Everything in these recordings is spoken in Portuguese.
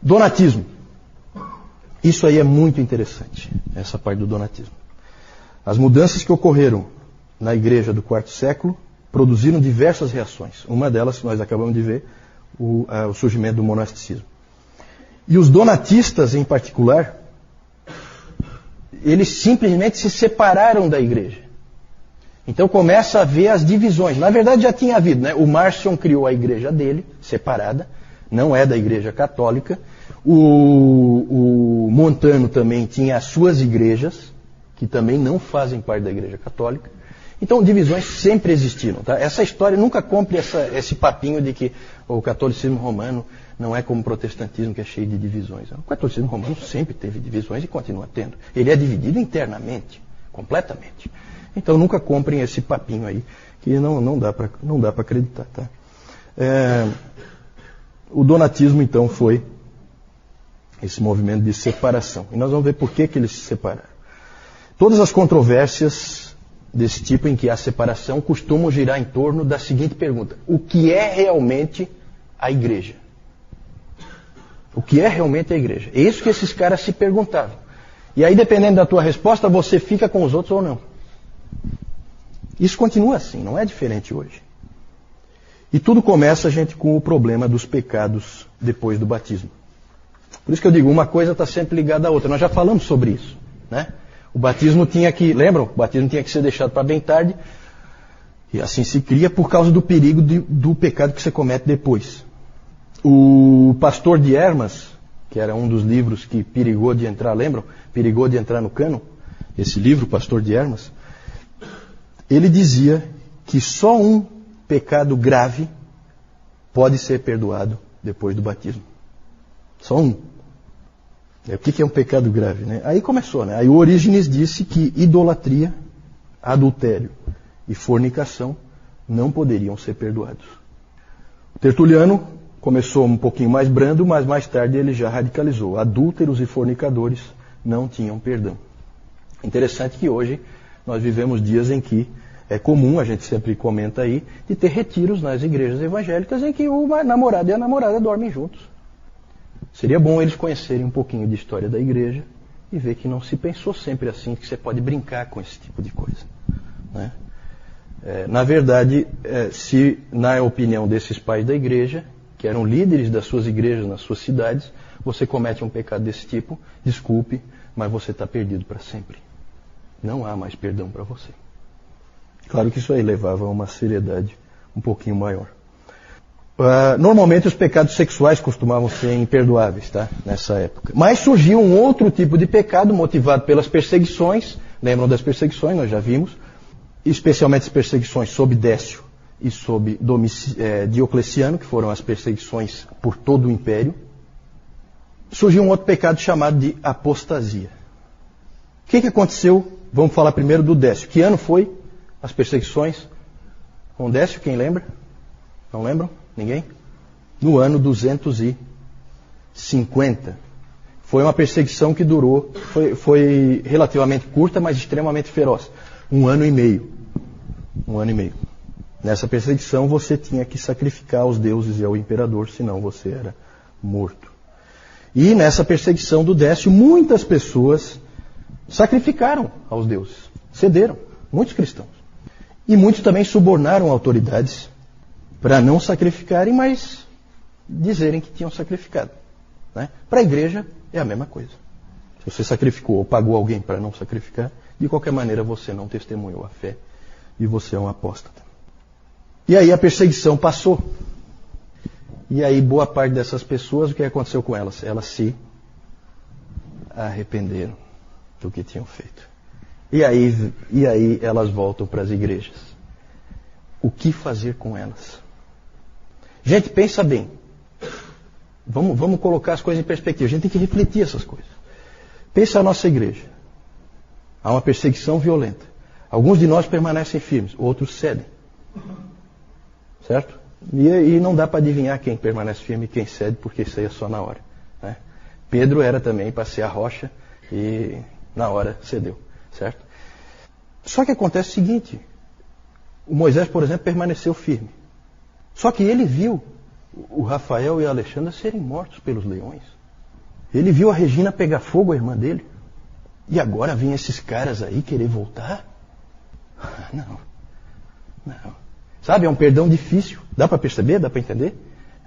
Donatismo. Isso aí é muito interessante, essa parte do donatismo. As mudanças que ocorreram na igreja do quarto século produziram diversas reações. Uma delas, nós acabamos de ver, o surgimento do monasticismo. E os donatistas, em particular, eles simplesmente se separaram da igreja. Então começa a haver as divisões. Na verdade já tinha havido, né? O Marcion criou a igreja dele, separada, não é da igreja católica. O Montano também tinha as suas igrejas, que também não fazem parte da igreja católica. Então divisões sempre existiram. Tá? Essa história, nunca compre esse papinho de que o catolicismo romano não é como o protestantismo, que é cheio de divisões. O catolicismo romano sempre teve divisões e continua tendo. Ele é dividido internamente, completamente. Então nunca comprem esse papinho aí, que não dá para acreditar. Tá? O donatismo, então, foi esse movimento de separação. E nós vamos ver por que eles se separaram. Todas as controvérsias desse tipo em que há separação costumam girar em torno da seguinte pergunta: o que é realmente a igreja? O que é realmente a igreja? É isso que esses caras se perguntavam. E aí, dependendo da tua resposta, você fica com os outros ou não. Isso continua assim, não é diferente hoje. E tudo começa, gente, com o problema dos pecados depois do batismo. Por isso que eu digo, uma coisa está sempre ligada à outra. Nós já falamos sobre isso, né? O batismo tinha que, lembram? O batismo tinha que ser deixado para bem tarde. E assim se cria por causa do perigo do pecado que você comete depois. O Pastor de Hermas, que era um dos livros que perigou de entrar, lembram? Perigou de entrar no cânon. Esse livro, Pastor de Hermas, ele dizia que só um pecado grave pode ser perdoado depois do batismo. Só um. O que é um pecado grave? Né? Aí começou, né? Aí o Orígenes disse que idolatria, adultério e fornicação não poderiam ser perdoados. O Tertuliano começou um pouquinho mais brando, mas mais tarde ele já radicalizou. Adúlteros e fornicadores não tinham perdão. Interessante que hoje nós vivemos dias em que é comum, a gente sempre comenta aí, de ter retiros nas igrejas evangélicas em que o namorado e a namorada dormem juntos. Seria bom eles conhecerem um pouquinho de história da igreja e ver que não se pensou sempre assim, que você pode brincar com esse tipo de coisa. Né? Na verdade, se na opinião desses pais da igreja, que eram líderes das suas igrejas nas suas cidades, você comete um pecado desse tipo, desculpe, mas você está perdido para sempre. Não há mais perdão para você. Claro que isso aí levava a uma seriedade um pouquinho maior. Normalmente os pecados sexuais costumavam ser imperdoáveis, tá? Nessa época. Mas surgiu um outro tipo de pecado motivado pelas perseguições. Lembram das perseguições? Nós já vimos. Especialmente as perseguições sob Décio e sob Diocleciano, que foram as perseguições por todo o império. Surgiu um outro pecado chamado de apostasia. O que aconteceu? Vamos falar primeiro do Décio. Que ano foi as perseguições com Décio? Quem lembra? Não lembram? Ninguém? No ano 250. Foi uma perseguição que durou, foi relativamente curta, mas extremamente feroz. 1 ano e meio. 1 ano e meio. Nessa perseguição você tinha que sacrificar aos deuses e ao imperador, senão você era morto. E nessa perseguição do Décio, muitas pessoas sacrificaram aos deuses. Cederam. Muitos cristãos. E muitos também subornaram autoridades para não sacrificarem, mas dizerem que tinham sacrificado. Né? Para a igreja é a mesma coisa. Se você sacrificou ou pagou alguém para não sacrificar, de qualquer maneira você não testemunhou a fé e você é um apóstata. E aí a perseguição passou. E aí boa parte dessas pessoas, o que aconteceu com elas? Elas se arrependeram do que tinham feito. E aí elas voltam para as igrejas. O que fazer com elas? Gente, pensa bem. Vamos colocar as coisas em perspectiva. A gente tem que refletir essas coisas. Pensa a nossa igreja. Há uma perseguição violenta. Alguns de nós permanecem firmes, outros cedem. Certo? E não dá para adivinhar quem permanece firme e quem cede, porque isso aí é só na hora. Né? Pedro era também para ser a rocha e na hora cedeu. Certo? Só que acontece o seguinte. O Moisés, por exemplo, permaneceu firme. Só que ele viu o Rafael e a Alexandra serem mortos pelos leões. Ele viu a Regina pegar fogo, a irmã dele. E agora vem esses caras aí querer voltar? Não. Não. Sabe, é um perdão difícil. Dá para perceber? Dá para entender?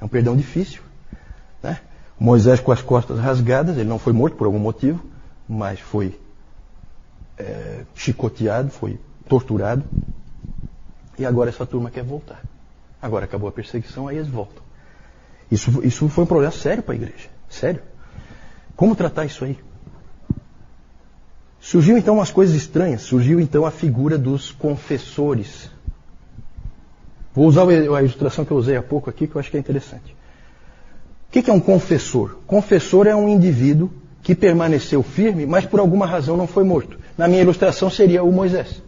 É um perdão difícil. Né? Moisés com as costas rasgadas, ele não foi morto por algum motivo, mas foi chicoteado, foi torturado. E agora essa turma quer voltar. Agora acabou a perseguição, aí eles voltam. Isso foi um problema sério para a igreja. Sério. Como tratar isso aí? Surgiu então umas coisas estranhas. Surgiu então a figura dos confessores. Vou usar a ilustração que eu usei há pouco aqui, que eu acho que é interessante. O que é um confessor? Confessor é um indivíduo que permaneceu firme, mas por alguma razão não foi morto. Na minha ilustração seria o Moisés.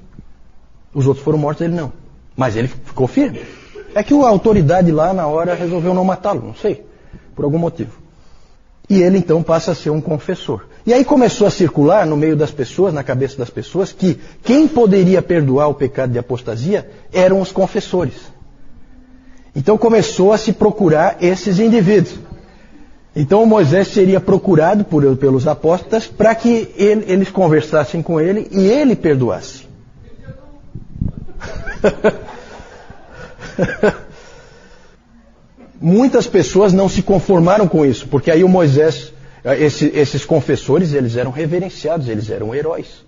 Os outros foram mortos, ele não. Mas ele ficou firme. É que a autoridade lá na hora resolveu não matá-lo, não sei, por algum motivo. E ele então passa a ser um confessor. E aí começou a circular no meio das pessoas, na cabeça das pessoas, que quem poderia perdoar o pecado de apostasia eram os confessores. Então começou a se procurar esses indivíduos. Então Moisés seria procurado pelos apóstolos para que eles conversassem com ele e ele perdoasse. Muitas pessoas não se conformaram com isso, porque aí o Moisés, esses confessores, eles eram reverenciados, eles eram heróis.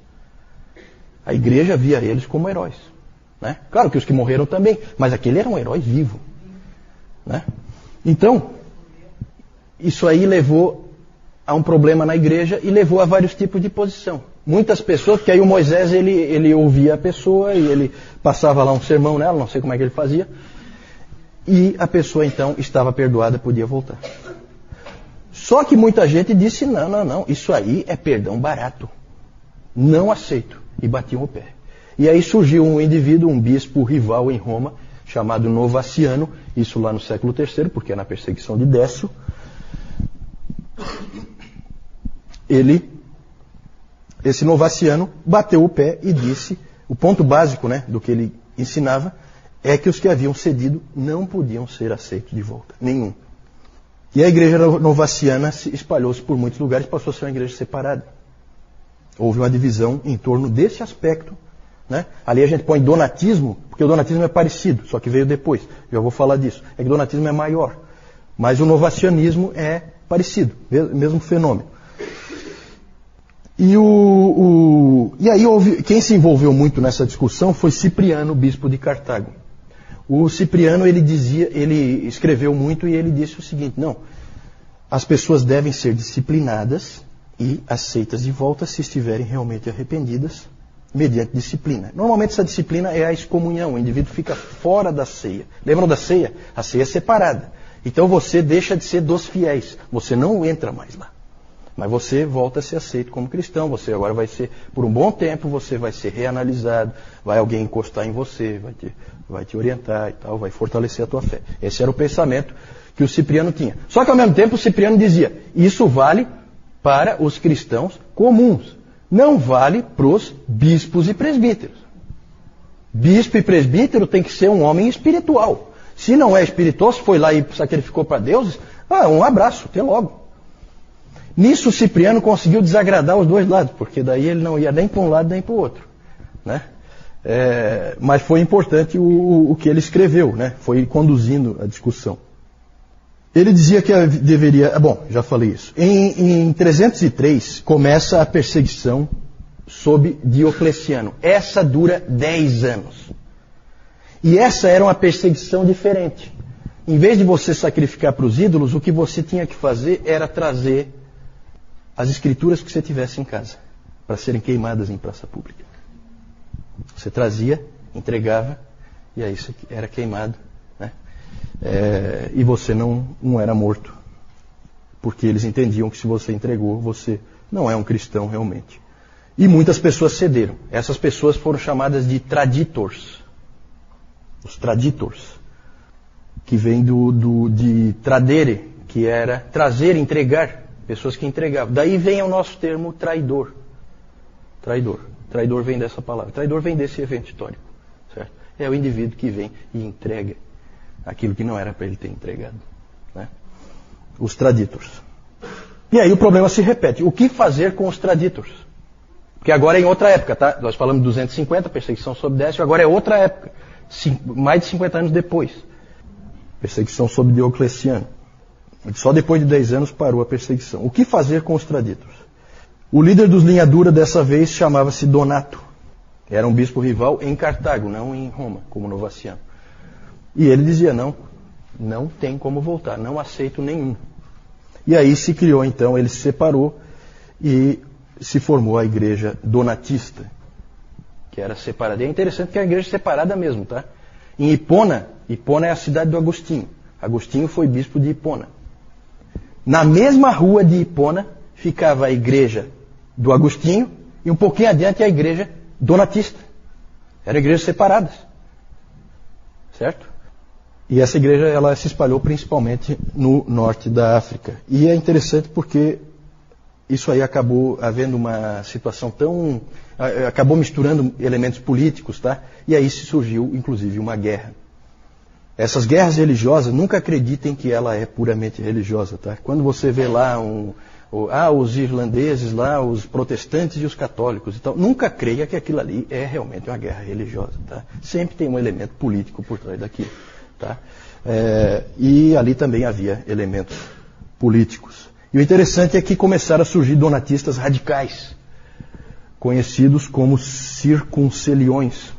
A igreja via eles como heróis. Né? Claro que os que morreram também, mas aquele era um herói vivo. Né? Então, isso aí levou a um problema na igreja e levou a vários tipos de posição. Muitas pessoas, porque aí o Moisés ele ouvia a pessoa e ele passava lá um sermão nela, não sei como é que ele fazia, e a pessoa então estava perdoada, podia voltar. Só que muita gente disse, não, isso aí é perdão barato. Não aceito. E batiam o pé. E aí surgiu um indivíduo, um bispo rival em Roma, chamado Novaciano, isso lá no século III, porque é na perseguição de Décio. Esse Novaciano bateu o pé e disse, o ponto básico, né, do que ele ensinava, é que os que haviam cedido não podiam ser aceitos de volta. Nenhum. E a igreja novaciana se espalhou-se por muitos lugares, passou a ser uma igreja separada. Houve uma divisão em torno desse aspecto. Né? Ali a gente põe donatismo, porque o donatismo é parecido, só que veio depois. Já vou falar disso. É que o donatismo é maior. Mas o novacianismo é parecido, mesmo fenômeno. E aí quem se envolveu muito nessa discussão foi Cipriano, bispo de Cartago. O Cipriano, ele escreveu muito e ele disse o seguinte, não, as pessoas devem ser disciplinadas e aceitas de volta se estiverem realmente arrependidas, mediante disciplina. Normalmente essa disciplina é a excomunhão, o indivíduo fica fora da ceia. Lembram da ceia? A ceia é separada. Então você deixa de ser dos fiéis, você não entra mais lá. Mas você volta a ser aceito como cristão, você agora vai ser, por um bom tempo, você vai ser reanalisado, vai alguém encostar em você, vai te orientar e tal, vai fortalecer a tua fé. Esse era o pensamento que o Cipriano tinha. Só que ao mesmo tempo o Cipriano dizia, isso vale para os cristãos comuns, não vale para os bispos e presbíteros. Bispo e presbítero tem que ser um homem espiritual. Se não é espiritual, se foi lá e sacrificou para deuses, um abraço, até logo. Nisso o Cipriano conseguiu desagradar os dois lados, porque daí ele não ia nem para um lado nem para o outro. Né? Mas foi importante o que ele escreveu, né? Foi conduzindo a discussão. Ele dizia que deveria... Bom, já falei isso. Em 303 começa a perseguição sob Diocleciano. Essa dura 10 anos. E essa era uma perseguição diferente. Em vez de você sacrificar para os ídolos, o que você tinha que fazer era trazer as escrituras que você tivesse em casa, para serem queimadas em praça pública. Você trazia, entregava, e aí isso era queimado. Né? E você não era morto. Porque eles entendiam que se você entregou, você não é um cristão realmente. E muitas pessoas cederam. Essas pessoas foram chamadas de traditors. Os traditors. Que vem de tradere, que era trazer, entregar. Pessoas que entregavam. Daí vem o nosso termo traidor. Traidor. Traidor vem dessa palavra. Traidor vem desse evento histórico. Certo? É o indivíduo que vem e entrega aquilo que não era para ele ter entregado. Né? Os traditors. E aí o problema se repete. O que fazer com os traditors? Porque agora é em outra época, tá? Nós falamos de 250, perseguição sob Décio, agora é outra época. Mais de 50 anos depois. Perseguição sob Diocleciano. Só depois de 10 anos parou a perseguição. O que fazer com os traditors? O líder dos linha dura dessa vez chamava-se Donato. Era um bispo rival em Cartago, não em Roma, como Novaciano. E ele dizia, não tem como voltar, não aceito nenhum. E aí se criou então, ele se separou e se formou a igreja donatista, que era separada. E é interessante que é a igreja separada mesmo, tá? Em Hipona é a cidade do Agostinho. Agostinho foi bispo de Hipona. Na mesma rua de Hipona ficava a igreja do Agostinho e um pouquinho adiante a igreja donatista. Eram igrejas separadas. Certo? E essa igreja ela se espalhou principalmente no norte da África. E é interessante porque isso aí acabou havendo uma situação tão... acabou misturando elementos políticos, tá? E aí se surgiu, inclusive, uma guerra. Essas guerras religiosas, nunca acreditem que ela é puramente religiosa, tá? Quando você vê lá os irlandeses lá, os protestantes e os católicos e tal, nunca creia que aquilo ali é realmente uma guerra religiosa, tá? Sempre tem um elemento político por trás daquilo, tá? E ali também havia elementos políticos. E o interessante é que começaram a surgir donatistas radicais, conhecidos como circunceliões.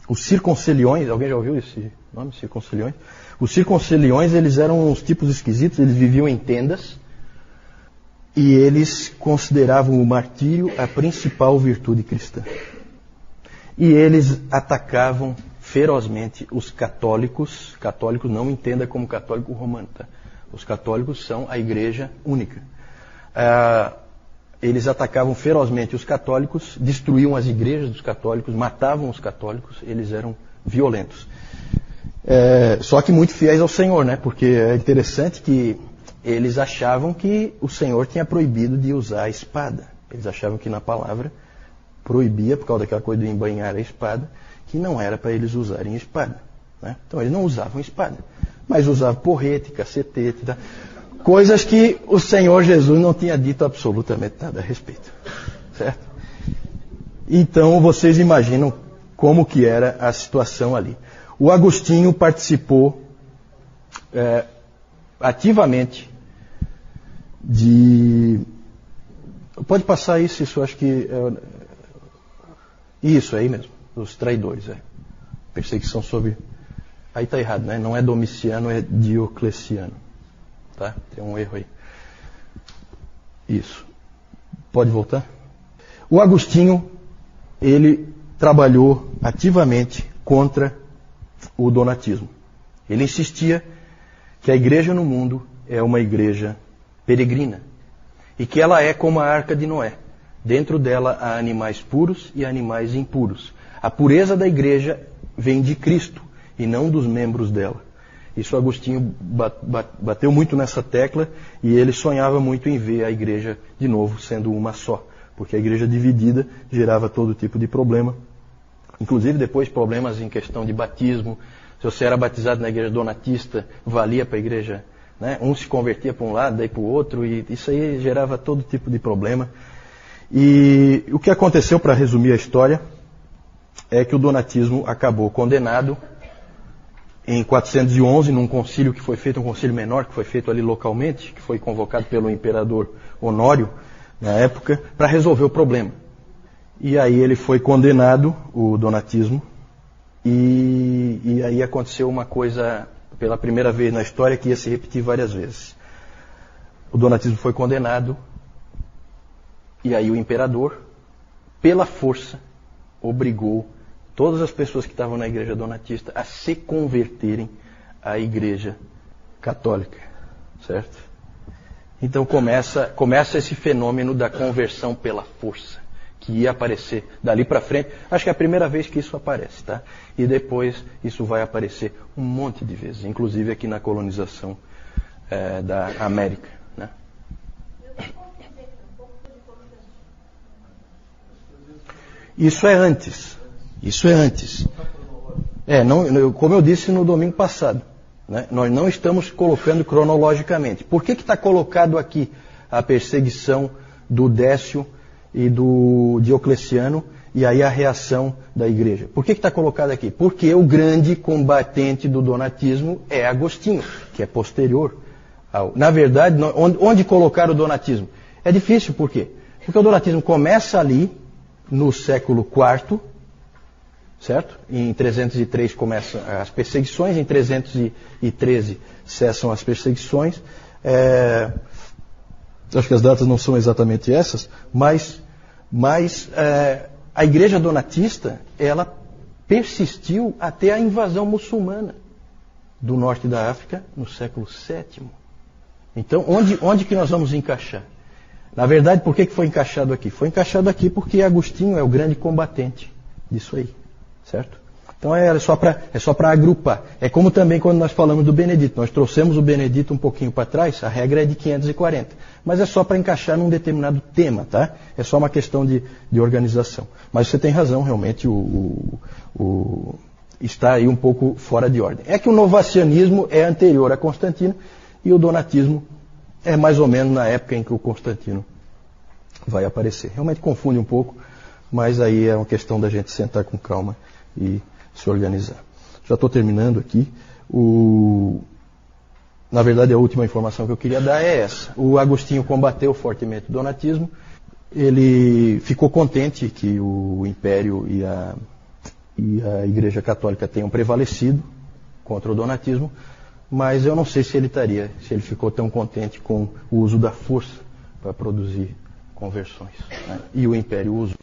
Os circunceliões, alguém já ouviu esse nome, circunceliões? Os circunceliões, eles eram uns tipos esquisitos, eles viviam em tendas e eles consideravam o martírio a principal virtude cristã. E eles atacavam ferozmente os católicos. Católicos não entenda como católico romano, tá? Os católicos são a igreja única. Eles atacavam ferozmente os católicos, destruíam as igrejas dos católicos, matavam os católicos, eles eram violentos. Só que muito fiéis ao Senhor, né? Porque é interessante que eles achavam que o Senhor tinha proibido de usar a espada. Eles achavam que na palavra proibia, por causa daquela coisa de embainhar a espada, que não era para eles usarem espada, né? Então eles não usavam espada, mas usavam porrete, cacetete, tá? Coisas que o Senhor Jesus não tinha dito absolutamente nada a respeito, certo? Então vocês imaginam como que era a situação ali. O Agostinho participou ativamente de... Pode passar isso eu acho que... Isso aí mesmo, os traidores. Perseguição sobre... Aí está errado, né? Não é Domiciano, é Diocleciano. Tá? Tem um erro aí. Isso. Pode voltar? O Agostinho, ele trabalhou ativamente contra o donatismo. Ele insistia que a igreja no mundo é uma igreja peregrina e que ela é como a Arca de Noé. Dentro dela há animais puros e animais impuros. A pureza da igreja vem de Cristo e não dos membros dela. Isso Agostinho bateu muito nessa tecla e ele sonhava muito em ver a igreja de novo sendo uma só, porque a igreja dividida gerava todo tipo de problema, inclusive depois problemas em questão de batismo. Se você era batizado na igreja donatista, valia para a igreja, né? Um se convertia para um lado, daí para o outro, e isso aí gerava todo tipo de problema. E o que aconteceu, para resumir a história, é que o donatismo acabou condenado em 411, num concílio que foi feito, um concílio menor que foi feito ali localmente, que foi convocado pelo imperador Honório, na época, para resolver o problema. E aí ele foi condenado, o donatismo, e aí aconteceu uma coisa, pela primeira vez na história, que ia se repetir várias vezes. O donatismo foi condenado, e aí o imperador, pela força, obrigou todas as pessoas que estavam na igreja donatista a se converterem à igreja católica, certo? Então começa esse fenômeno da conversão pela força, que ia aparecer dali para frente. Acho que é a primeira vez que isso aparece, tá? E depois isso vai aparecer um monte de vezes, inclusive aqui na colonização da América, né? Isso é antes. Isso é antes. Como eu disse no domingo passado, né? Nós não estamos colocando cronologicamente. Por que está colocado aqui a perseguição do Décio e do Diocleciano, e aí a reação da igreja. Por que está colocado aqui? Porque o grande combatente do donatismo é Agostinho, que é posterior ao... Na verdade, onde colocar o donatismo? É difícil, por quê? Porque o donatismo começa ali, no século IV, certo? Em 303 começam as perseguições, em 313 cessam as perseguições. Acho que as datas não são exatamente essas, mas a igreja donatista, ela persistiu até a invasão muçulmana do norte da África no século VII. Então, onde que nós vamos encaixar? Na verdade, por que foi encaixado aqui? Foi encaixado aqui porque Agostinho é o grande combatente disso aí, certo? Então é só para agrupar. É como também quando nós falamos do Benedito. Nós trouxemos o Benedito um pouquinho para trás, a regra é de 540. Mas é só para encaixar num determinado tema, tá? É só uma questão de organização. Mas você tem razão, realmente, está aí um pouco fora de ordem. É que o novacianismo é anterior a Constantino e o donatismo é mais ou menos na época em que o Constantino vai aparecer. Realmente confunde um pouco, mas aí é uma questão da gente sentar com calma e se organizar. Já estou terminando aqui. Na verdade, a última informação que eu queria dar é essa. O Agostinho combateu fortemente o donatismo. Ele ficou contente que o Império e a Igreja Católica tenham prevalecido contra o donatismo, mas eu não sei se ele ficou tão contente com o uso da força para produzir conversões, né? E o Império usa